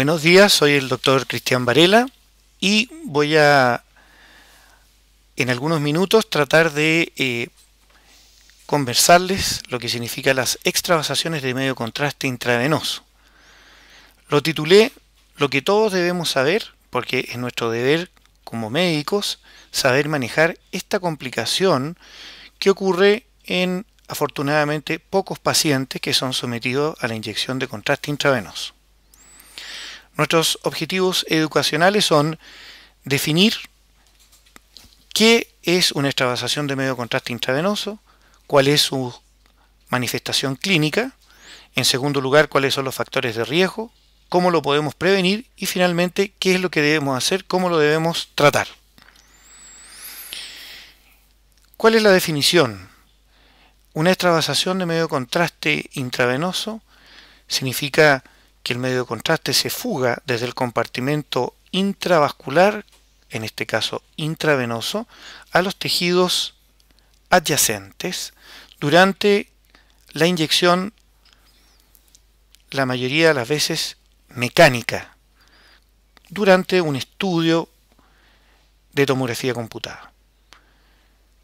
Buenos días, soy el doctor Cristian Varela y voy a en algunos minutos tratar de conversarles lo que significa las extravasaciones de medio contraste intravenoso. Lo titulé Lo que todos debemos saber, porque es nuestro deber como médicos saber manejar esta complicación que ocurre en afortunadamente pocos pacientes que son sometidos a la inyección de contraste intravenoso. Nuestros objetivos educacionales son definir qué es una extravasación de medio contraste intravenoso, cuál es su manifestación clínica, en segundo lugar, cuáles son los factores de riesgo, cómo lo podemos prevenir y finalmente, qué es lo que debemos hacer, cómo lo debemos tratar. ¿Cuál es la definición? Una extravasación de medio contraste intravenoso significa que el medio de contraste se fuga desde el compartimento intravascular, en este caso intravenoso, a los tejidos adyacentes durante la inyección, la mayoría de las veces mecánica, durante un estudio de tomografía computada.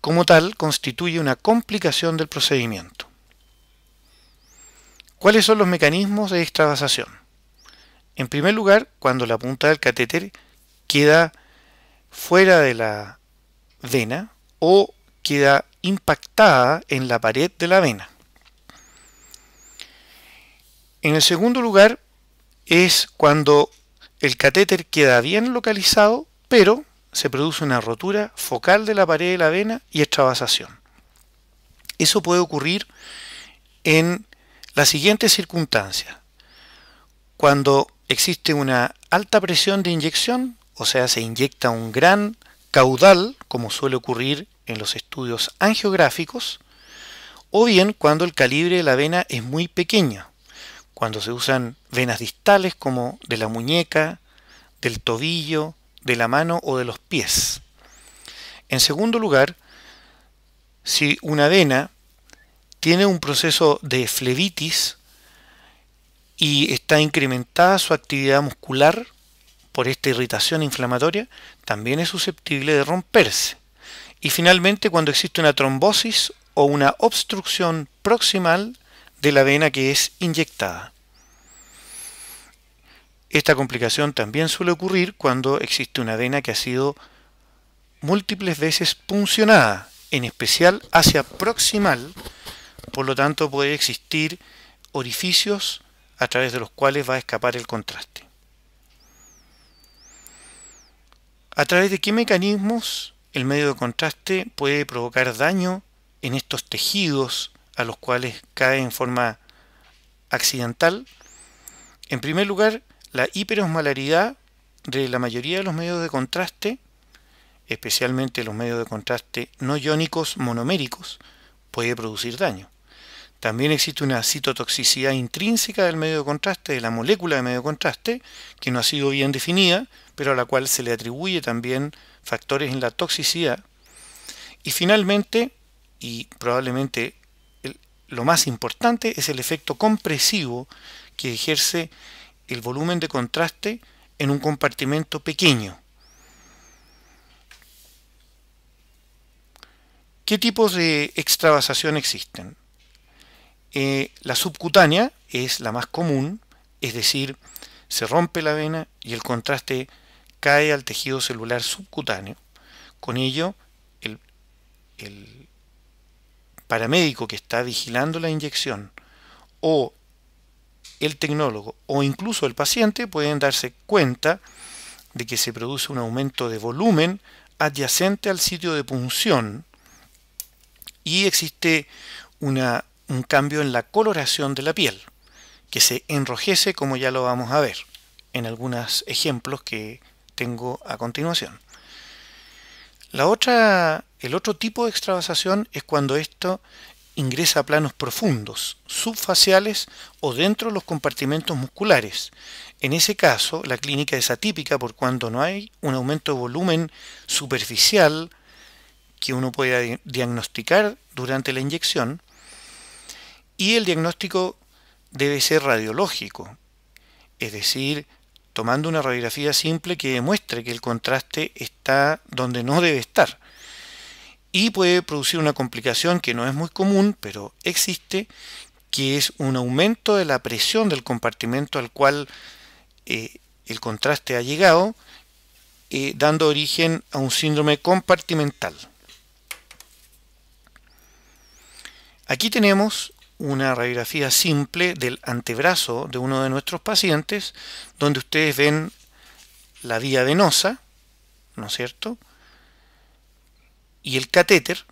Como tal, constituye una complicación del procedimiento. ¿Cuáles son los mecanismos de extravasación? En primer lugar, cuando la punta del catéter queda fuera de la vena o queda impactada en la pared de la vena. En el segundo lugar, es cuando el catéter queda bien localizado, pero se produce una rotura focal de la pared de la vena y extravasación. Eso puede ocurrir en las siguientes circunstancias. Cuando existe una alta presión de inyección, o sea, se inyecta un gran caudal, como suele ocurrir en los estudios angiográficos, o bien cuando el calibre de la vena es muy pequeño, cuando se usan venas distales como de la muñeca, del tobillo, de la mano o de los pies. En segundo lugar, si una vena tiene un proceso de flebitis y está incrementada su actividad muscular por esta irritación inflamatoria, también es susceptible de romperse. Y finalmente, cuando existe una trombosis o una obstrucción proximal de la vena que es inyectada. Esta complicación también suele ocurrir cuando existe una vena que ha sido múltiples veces puncionada, en especial hacia proximal, por lo tanto puede existir orificios a través de los cuales va a escapar el contraste. ¿A través de qué mecanismos el medio de contraste puede provocar daño en estos tejidos a los cuales cae en forma accidental? En primer lugar, la hiperosmolaridad de la mayoría de los medios de contraste, especialmente los medios de contraste no iónicos monoméricos, puede producir daño. También existe una citotoxicidad intrínseca del medio de contraste, de la molécula de medio de contraste, que no ha sido bien definida, pero a la cual se le atribuye también factores en la toxicidad. Y finalmente, y probablemente lo más importante, es el efecto compresivo que ejerce el volumen de contraste en un compartimento pequeño. ¿Qué tipos de extravasación existen? La subcutánea es la más común, es decir, se rompe la vena y el contraste cae al tejido celular subcutáneo. Con ello, el paramédico que está vigilando la inyección o el tecnólogo o incluso el paciente pueden darse cuenta de que se produce un aumento de volumen adyacente al sitio de punción y existe un cambio en la coloración de la piel, que se enrojece, como ya lo vamos a ver en algunos ejemplos que tengo a continuación. El otro tipo de extravasación es cuando esto ingresa a planos profundos, subfaciales o dentro de los compartimentos musculares. En ese caso, la clínica es atípica por cuando no hay un aumento de volumen superficial que uno pueda diagnosticar durante la inyección, y el diagnóstico debe ser radiológico, es decir, tomando una radiografía simple que demuestre que el contraste está donde no debe estar. Y puede producir una complicación que no es muy común, pero existe, que es un aumento de la presión del compartimento al cual el contraste ha llegado, dando origen a un síndrome compartimental. Aquí tenemos una radiografía simple del antebrazo de uno de nuestros pacientes, donde ustedes ven la vía venosa, ¿no es cierto?, y el catéter,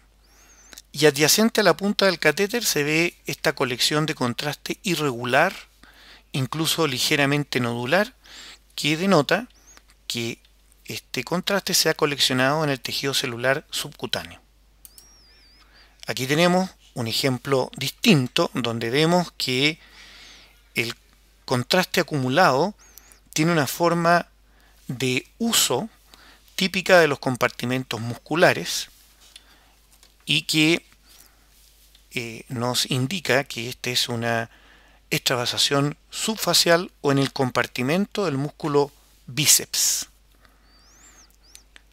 y adyacente a la punta del catéter se ve esta colección de contraste irregular, incluso ligeramente nodular, que denota que este contraste se ha coleccionado en el tejido celular subcutáneo. Aquí tenemos un ejemplo distinto donde vemos que el contraste acumulado tiene una forma de uso típica de los compartimentos musculares y que nos indica que esta es una extravasación subfacial o en el compartimento del músculo bíceps.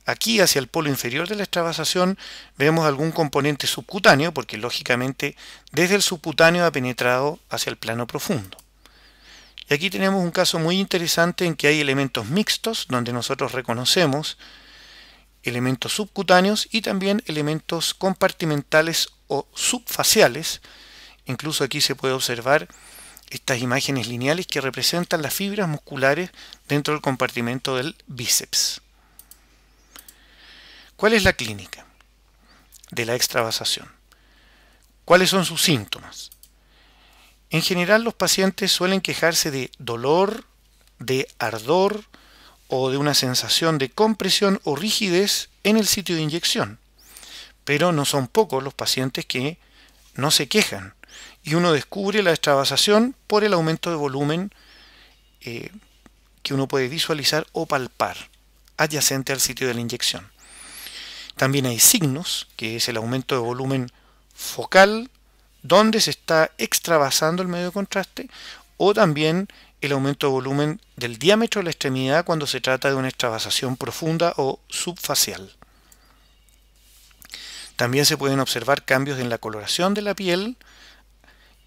Aquí hacia el polo inferior de la extravasación vemos algún componente subcutáneo porque lógicamente desde el subcutáneo ha penetrado hacia el plano profundo. Y aquí tenemos un caso muy interesante en que hay elementos mixtos donde nosotros reconocemos elementos subcutáneos y también elementos compartimentales o subfaciales. Incluso aquí se puede observar estas imágenes lineales que representan las fibras musculares dentro del compartimento del bíceps. ¿Cuál es la clínica de la extravasación? ¿Cuáles son sus síntomas? En general, los pacientes suelen quejarse de dolor, de ardor o de una sensación de compresión o rigidez en el sitio de inyección. Pero no son pocos los pacientes que no se quejan y uno descubre la extravasación por el aumento de volumen que uno puede visualizar o palpar adyacente al sitio de la inyección. También hay signos, que es el aumento de volumen focal, donde se está extravasando el medio de contraste, o también el aumento de volumen del diámetro de la extremidad cuando se trata de una extravasación profunda o subfacial. También se pueden observar cambios en la coloración de la piel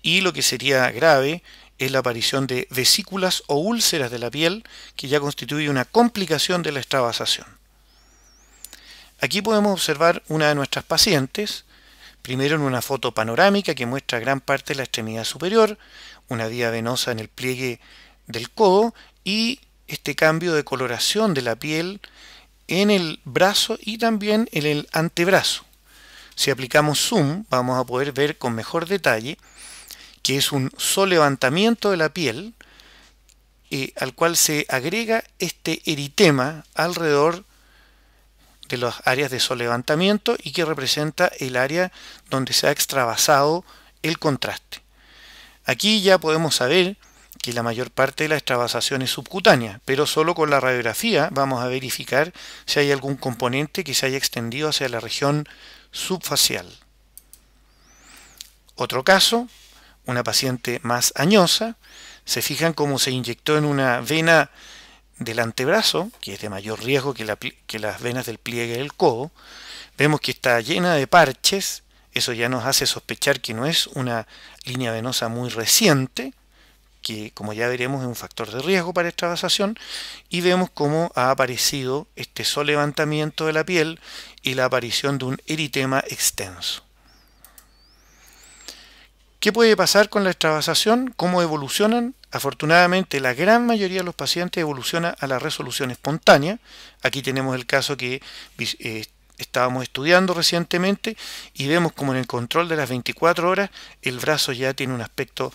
y lo que sería grave es la aparición de vesículas o úlceras de la piel, que ya constituye una complicación de la extravasación. Aquí podemos observar una de nuestras pacientes, primero en una foto panorámica que muestra gran parte de la extremidad superior, una vía venosa en el pliegue del codo y este cambio de coloración de la piel en el brazo y también en el antebrazo. Si aplicamos zoom vamos a poder ver con mejor detalle que es un solevantamiento de la piel al cual se agrega este eritema alrededor de las áreas de solevantamiento y que representa el área donde se ha extravasado el contraste. Aquí ya podemos saber que la mayor parte de la extravasación es subcutánea, pero solo con la radiografía vamos a verificar si hay algún componente que se haya extendido hacia la región subfacial. Otro caso, una paciente más añosa, se fijan cómo se inyectó en una vena del antebrazo, que es de mayor riesgo que las venas del pliegue del codo. Vemos que está llena de parches, eso ya nos hace sospechar que no es una línea venosa muy reciente, que como ya veremos es un factor de riesgo para extravasación, y vemos cómo ha aparecido este solevantamiento de la piel y la aparición de un eritema extenso. ¿Qué puede pasar con la extravasación? ¿Cómo evolucionan? Afortunadamente, la gran mayoría de los pacientes evoluciona a la resolución espontánea. Aquí tenemos el caso que estábamos estudiando recientemente y vemos como en el control de las 24 horas el brazo ya tiene un aspecto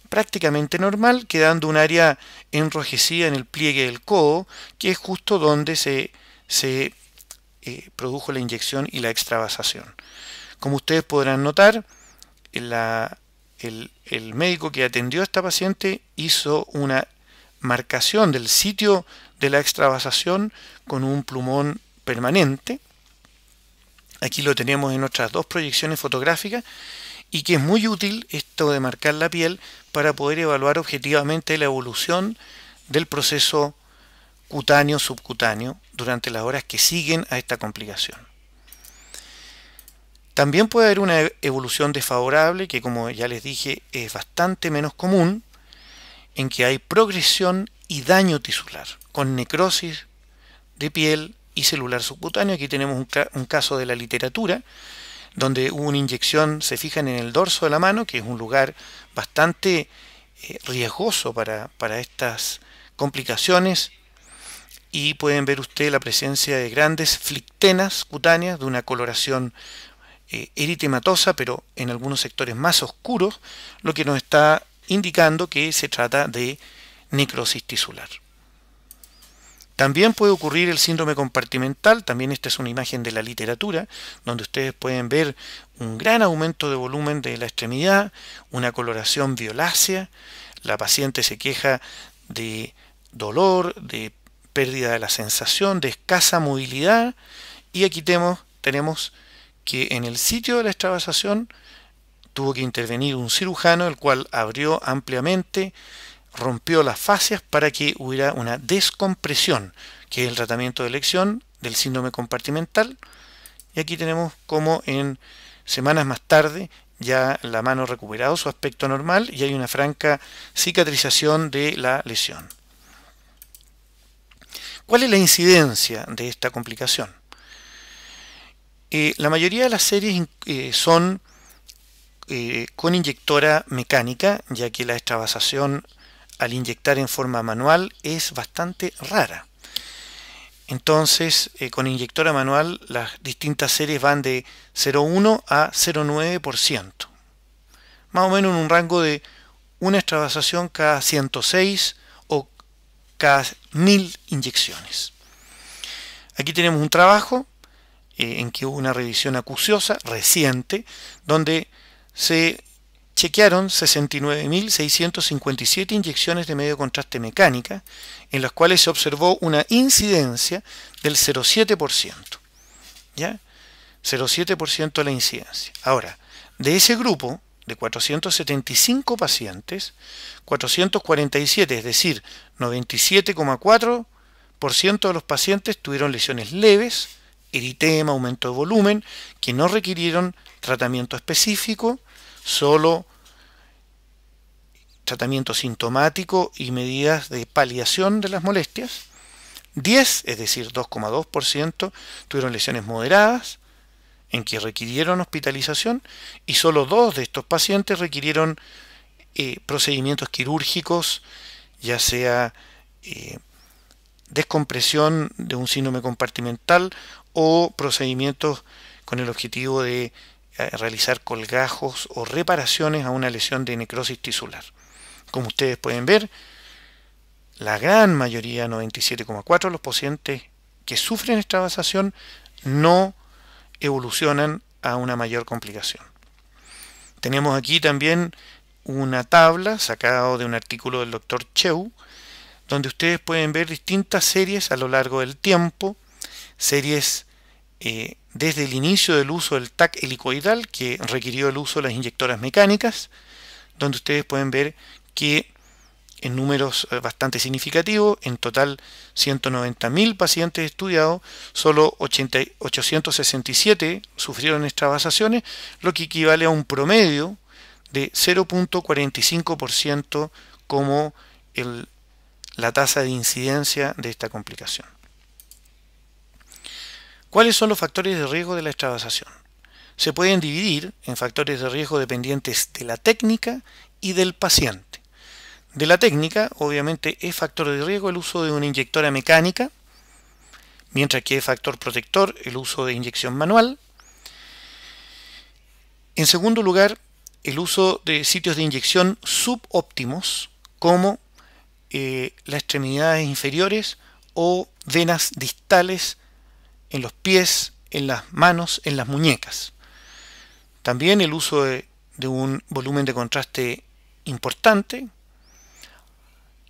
prácticamente normal, quedando un área enrojecida en el pliegue del codo, que es justo donde se produjo la inyección y la extravasación. Como ustedes podrán notar, el médico que atendió a esta paciente hizo una marcación del sitio de la extravasación con un plumón permanente. Aquí lo tenemos en otras dos proyecciones fotográficas y que es muy útil esto de marcar la piel para poder evaluar objetivamente la evolución del proceso cutáneo, subcutáneo, durante las horas que siguen a esta complicación. También puede haber una evolución desfavorable, que como ya les dije es bastante menos común, en que hay progresión y daño tisular, con necrosis de piel y celular subcutáneo. Aquí tenemos un caso de la literatura, donde hubo una inyección, se fijan, en el dorso de la mano, que es un lugar bastante riesgoso para estas complicaciones, y pueden ver ustedes la presencia de grandes flictenas cutáneas de una coloración eritematosa, pero en algunos sectores más oscuros, lo que nos está indicando que se trata de necrosis tisular. También puede ocurrir el síndrome compartimental. También esta es una imagen de la literatura, donde ustedes pueden ver un gran aumento de volumen de la extremidad, una coloración violácea. La paciente se queja de dolor, de pérdida de la sensación, de escasa movilidad, y aquí tenemos que en el sitio de la extravasación tuvo que intervenir un cirujano, el cual abrió ampliamente, rompió las fascias para que hubiera una descompresión, que es el tratamiento de elección del síndrome compartimental. Y aquí tenemos como en semanas más tarde ya la mano ha recuperado su aspecto normal y hay una franca cicatrización de la lesión. ¿Cuál es la incidencia de esta complicación? La mayoría de las series son con inyectora mecánica, ya que la extravasación al inyectar en forma manual es bastante rara. Entonces, con inyectora manual las distintas series van de 0,1 a 0,9%, más o menos en un rango de una extravasación cada 106 o cada 1000 inyecciones. Aquí tenemos un trabajo en que hubo una revisión acuciosa reciente, donde se chequearon 69.657 inyecciones de medio contraste mecánica, en las cuales se observó una incidencia del 0,7%. ¿Ya? 0,7% la incidencia. Ahora, de ese grupo de 475 pacientes, 447, es decir, 97,4% de los pacientes tuvieron lesiones leves, eritema, aumento de volumen, que no requirieron tratamiento específico, solo tratamiento sintomático y medidas de paliación de las molestias. 10, es decir, 2,2%, tuvieron lesiones moderadas, en que requirieron hospitalización, y solo 2 de estos pacientes requirieron procedimientos quirúrgicos, ya sea descompresión de un síndrome compartimental o procedimientos con el objetivo de realizar colgajos o reparaciones a una lesión de necrosis tisular. Como ustedes pueden ver, la gran mayoría, 97,4%, de los pacientes que sufren extravasación no evolucionan a una mayor complicación. Tenemos aquí también una tabla sacada de un artículo del Dr. Cheu, donde ustedes pueden ver distintas series a lo largo del tiempo, series desde el inicio del uso del TAC helicoidal, que requirió el uso de las inyectoras mecánicas, donde ustedes pueden ver que en números bastante significativos, en total 190.000 pacientes estudiados, solo 867 sufrieron extravasaciones, lo que equivale a un promedio de 0,45% como la tasa de incidencia de esta complicación. ¿Cuáles son los factores de riesgo de la extravasación? Se pueden dividir en factores de riesgo dependientes de la técnica y del paciente. De la técnica, obviamente, es factor de riesgo el uso de una inyectora mecánica, mientras que es factor protector el uso de inyección manual. En segundo lugar, el uso de sitios de inyección subóptimos, como las extremidades inferiores o venas distales en los pies, en las manos, en las muñecas. También el uso de un volumen de contraste importante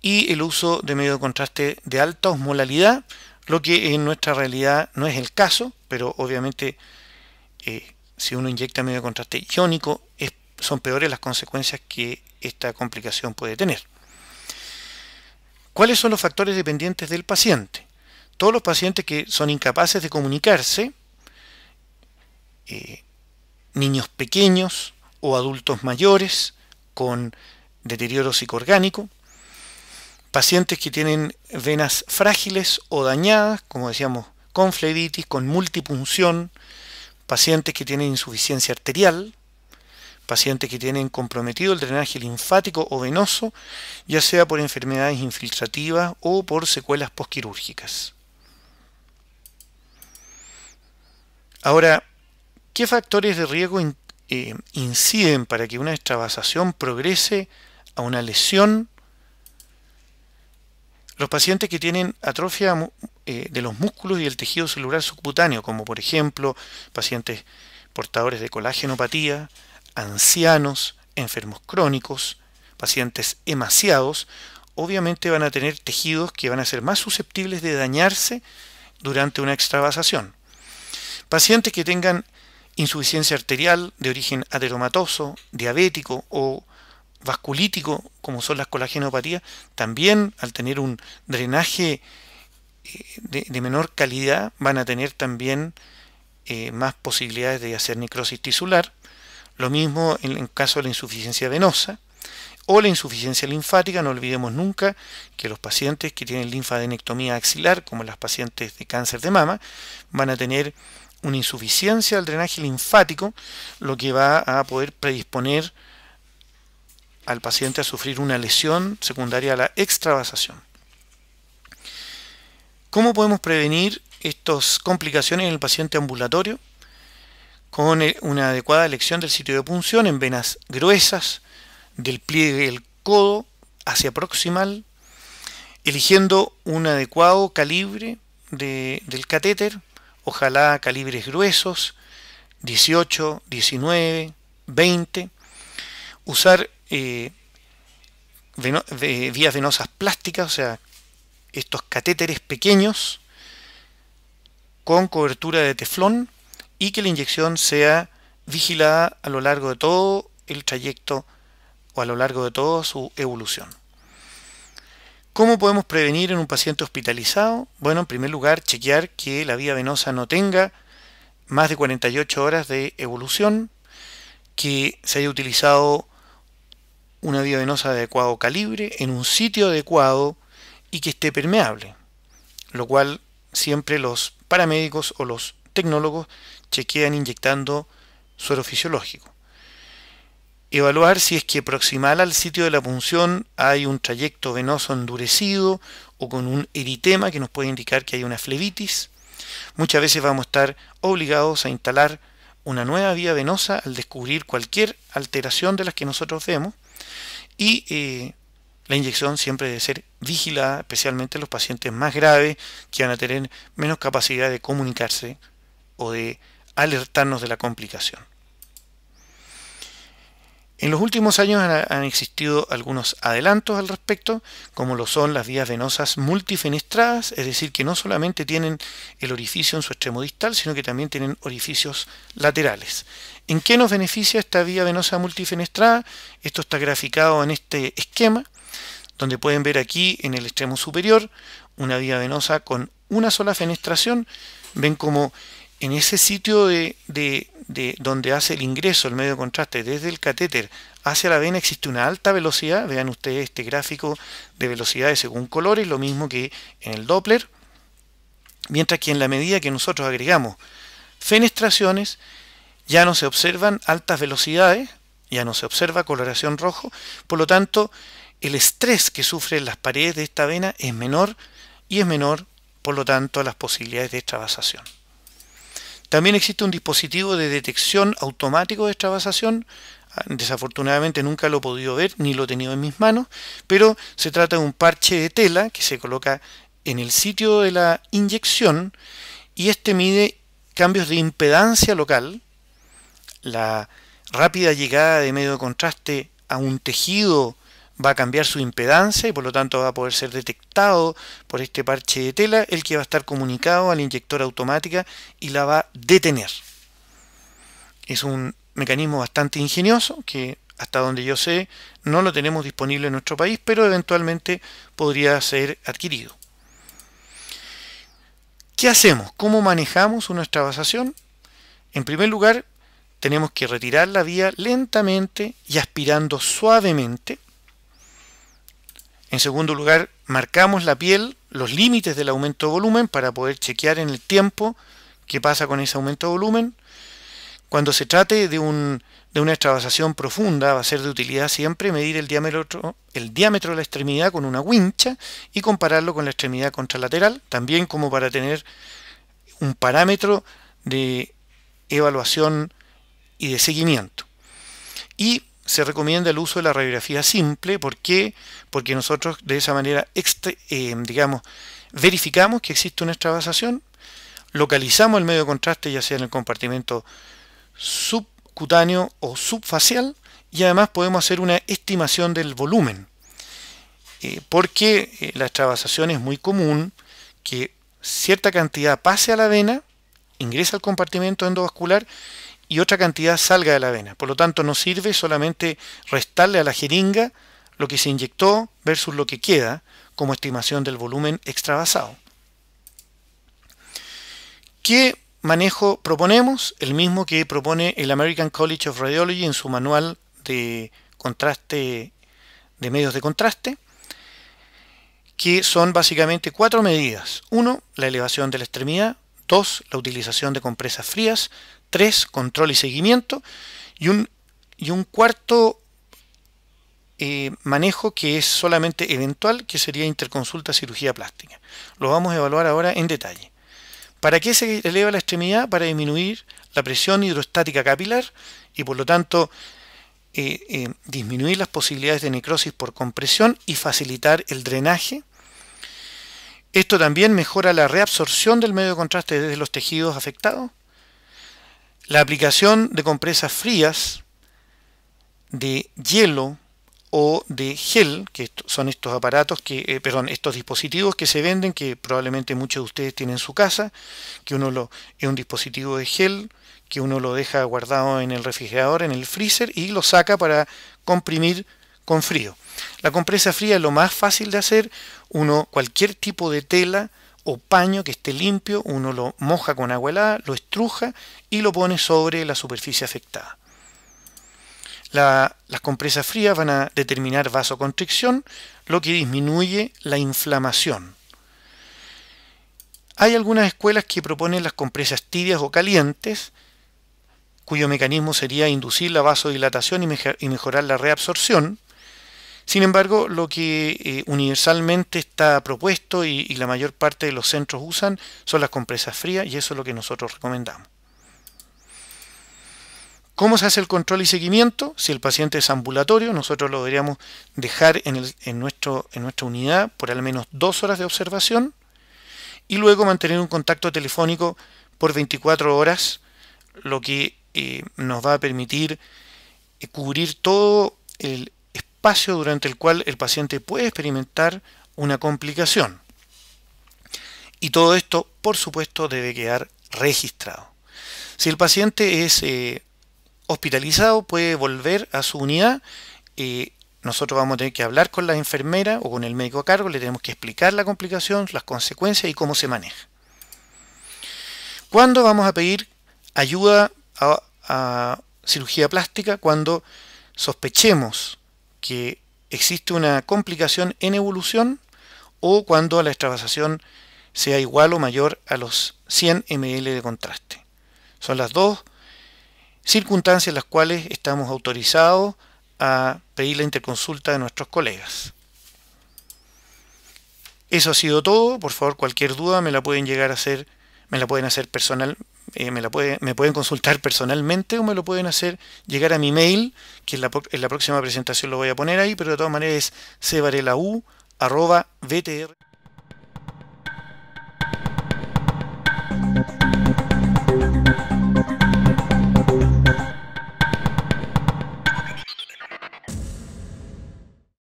y el uso de medio de contraste de alta osmolalidad, lo que en nuestra realidad no es el caso, pero obviamente si uno inyecta medio de contraste iónico son peores las consecuencias que esta complicación puede tener. ¿Cuáles son los factores dependientes del paciente? Todos los pacientes que son incapaces de comunicarse, niños pequeños o adultos mayores con deterioro psicoorgánico, pacientes que tienen venas frágiles o dañadas, como decíamos, con flebitis, con multipunción, pacientes que tienen insuficiencia arterial, pacientes que tienen comprometido el drenaje linfático o venoso, ya sea por enfermedades infiltrativas o por secuelas postquirúrgicas. Ahora, ¿qué factores de riesgo inciden para que una extravasación progrese a una lesión? Los pacientes que tienen atrofia de los músculos y el tejido celular subcutáneo, como por ejemplo pacientes portadores de colágenopatía, ancianos, enfermos crónicos, pacientes emaciados, obviamente van a tener tejidos que van a ser más susceptibles de dañarse durante una extravasación. Pacientes que tengan insuficiencia arterial de origen ateromatoso, diabético o vasculítico, como son las colagenopatías, también al tener un drenaje de menor calidad van a tener también más posibilidades de hacer necrosis tisular. Lo mismo en el caso de la insuficiencia venosa o la insuficiencia linfática. No olvidemos nunca que los pacientes que tienen linfadenectomía axilar, como las pacientes de cáncer de mama, van a tener una insuficiencia del drenaje linfático, lo que va a poder predisponer al paciente a sufrir una lesión secundaria a la extravasación. ¿Cómo podemos prevenir estas complicaciones en el paciente ambulatorio? Con una adecuada elección del sitio de punción en venas gruesas, del pliegue del codo hacia proximal, eligiendo un adecuado calibre del catéter, ojalá calibres gruesos, 18, 19, 20, usar vías venosas plásticas, o sea, estos catéteres pequeños con cobertura de teflón y que la inyección sea vigilada a lo largo de todo el trayecto o a lo largo de toda su evolución. ¿Cómo podemos prevenir en un paciente hospitalizado? Bueno, en primer lugar, chequear que la vía venosa no tenga más de 48 horas de evolución, que se haya utilizado una vía venosa de adecuado calibre, en un sitio adecuado y que esté permeable, lo cual siempre los paramédicos o los tecnólogos chequean inyectando suero fisiológico. Evaluar si es que proximal al sitio de la punción hay un trayecto venoso endurecido o con un eritema que nos puede indicar que hay una flebitis. Muchas veces vamos a estar obligados a instalar una nueva vía venosa al descubrir cualquier alteración de las que nosotros vemos, y la inyección siempre debe ser vigilada, especialmente en los pacientes más graves que van a tener menos capacidad de comunicarse o de alertarnos de la complicación. En los últimos años han existido algunos adelantos al respecto, como lo son las vías venosas multifenestradas, es decir, que no solamente tienen el orificio en su extremo distal, sino que también tienen orificios laterales. ¿En qué nos beneficia esta vía venosa multifenestrada? Esto está graficado en este esquema, donde pueden ver aquí en el extremo superior una vía venosa con una sola fenestración. Ven como en ese sitio donde hace el ingreso el medio de contraste desde el catéter hacia la vena existe una alta velocidad. Vean ustedes este gráfico de velocidades según colores, lo mismo que en el Doppler, mientras que en la medida que nosotros agregamos fenestraciones ya no se observan altas velocidades, ya no se observa coloración rojo, por lo tanto el estrés que sufren las paredes de esta vena es menor y es menor, por lo tanto, las posibilidades de extravasación. También existe un dispositivo de detección automático de extravasación. Desafortunadamente nunca lo he podido ver ni lo he tenido en mis manos, pero se trata de un parche de tela que se coloca en el sitio de la inyección y este mide cambios de impedancia local, la rápida llegada de medio de contraste a un tejido va a cambiar su impedancia y por lo tanto va a poder ser detectado por este parche de tela, el que va a estar comunicado a la inyectora automática y la va a detener. Es un mecanismo bastante ingenioso que hasta donde yo sé, no lo tenemos disponible en nuestro país, pero eventualmente podría ser adquirido. ¿Qué hacemos? ¿Cómo manejamos una extravasación? En primer lugar, tenemos que retirar la vía lentamente y aspirando suavemente. En segundo lugar, marcamos la piel, los límites del aumento de volumen para poder chequear en el tiempo qué pasa con ese aumento de volumen. Cuando se trate de una extravasación profunda, va a ser de utilidad siempre medir el diámetro de la extremidad con una wincha y compararlo con la extremidad contralateral, también como para tener un parámetro de evaluación y de seguimiento. Y se recomienda el uso de la radiografía simple. ¿Por qué? Porque nosotros de esa manera verificamos que existe una extravasación, localizamos el medio de contraste ya sea en el compartimento subcutáneo o subfacial y además podemos hacer una estimación del volumen. Porque la extravasación es muy común que cierta cantidad pase a la vena, ingresa al compartimento endovascular y otra cantidad salga de la vena. Por lo tanto, no sirve solamente restarle a la jeringa lo que se inyectó versus lo que queda como estimación del volumen extravasado. ¿Qué manejo proponemos? El mismo que propone el American College of Radiology en su manual de contraste, de medios de contraste, que son básicamente 4 medidas. 1, la elevación de la extremidad. 2, la utilización de compresas frías. 3, control y seguimiento. Y un cuarto manejo que es solamente eventual, que sería interconsulta cirugía plástica. Lo vamos a evaluar ahora en detalle. ¿Para qué se eleva la extremidad? Para disminuir la presión hidrostática capilar y por lo tanto disminuir las posibilidades de necrosis por compresión y facilitar el drenaje. Esto también mejora la reabsorción del medio de contraste desde los tejidos afectados. La aplicación de compresas frías, de hielo o de gel, que son estos aparatos, estos dispositivos que se venden, que probablemente muchos de ustedes tienen en su casa, que es un dispositivo de gel, que uno lo deja guardado en el refrigerador, en el freezer, y lo saca para comprimir con frío. La compresa fría es lo más fácil de hacer. Cualquier tipo de tela o paño que esté limpio, uno lo moja con agua helada, lo estruja y lo pone sobre la superficie afectada. Las compresas frías van a determinar vasoconstricción, lo que disminuye la inflamación. Hay algunas escuelas que proponen las compresas tibias o calientes, cuyo mecanismo sería inducir la vasodilatación y mejorar la reabsorción. Sin embargo, lo que universalmente está propuesto y la mayor parte de los centros usan son las compresas frías, y eso es lo que nosotros recomendamos. ¿Cómo se hace el control y seguimiento? Si el paciente es ambulatorio, nosotros lo deberíamos dejar en nuestra unidad por al menos 2 horas de observación y luego mantener un contacto telefónico por 24 horas, lo que nos va a permitir cubrir todo el espacio durante el cual el paciente puede experimentar una complicación. Y todo esto, por supuesto, debe quedar registrado. Si el paciente es hospitalizado, puede volver a su unidad. Nosotros vamos a tener que hablar con la enfermera o con el médico a cargo, le tenemos que explicar la complicación, las consecuencias y cómo se maneja. ¿Cuándo vamos a pedir ayuda a cirugía plástica? Cuando sospechemos que existe una complicación en evolución o cuando la extravasación sea igual o mayor a los 100 ml de contraste. Son las dos circunstancias en las cuales estamos autorizados a pedir la interconsulta de nuestros colegas. Eso ha sido todo. Por favor, cualquier duda me la pueden hacer personal, me pueden consultar personalmente o me lo pueden hacer llegar a mi mail, que en la próxima presentación lo voy a poner ahí, pero de todas maneras es cvarelau@vtr